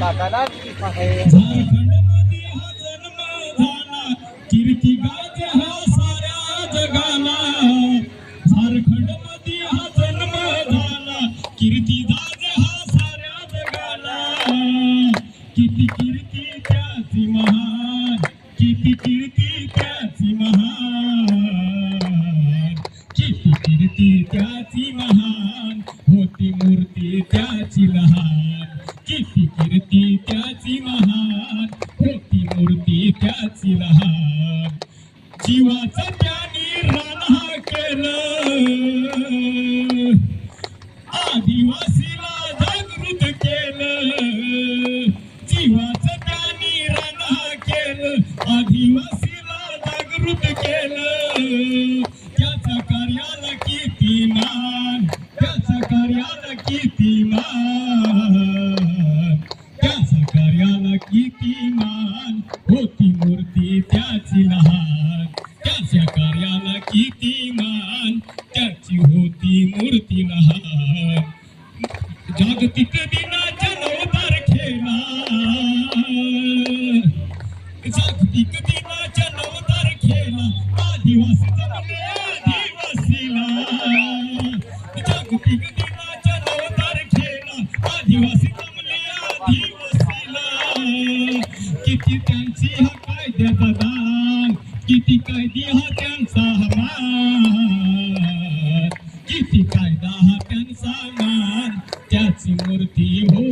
काकाला आहे. झारखंडमध्ये हा जन्म झाला, कीर्ती गाज हा साऱ्या जगाला. झारखंडमध्ये हा जन्म झाला, कीर्ती गाज हा साऱ्या जगाला. किती कीर्ती त्याची महान, किती कीर्ती त्याची महान, किती कीर्ती त्याची महान. होती मूर्ती त्याची लहान, किती कीर्ती त्याची महान. होती मूर्ती त्याची लहान. जीवाचं त्याने रान केलं, आदिवासीला जागृत केलं. जीवाचं त्याने रान केलं, आदिवासीला जागृत केलं. त्याच्या कार्याला किती मान, त्याच्या कार्याला किती मान, त्याच्या कार्याला किती मान. होती मूर्ती त्याची लहान, त्याच्या कार्याला किती मान. त्याची होती मूर्ती लहान. जागतिक दिनाच्या 9 तारखेला, जागतिक दिनाच्या 9 तारखेला आदिवासी जमले आदिवासीला. जागतिक दिनाच्या 9 तारखेला आदिवासी जमले आदिवासीला. किती त्यांची हा कायद्याचा दान, किती कायदी हा त्यांचा मान, किती कायदा हा त्यांचा मान. त्याची मूर्ती हो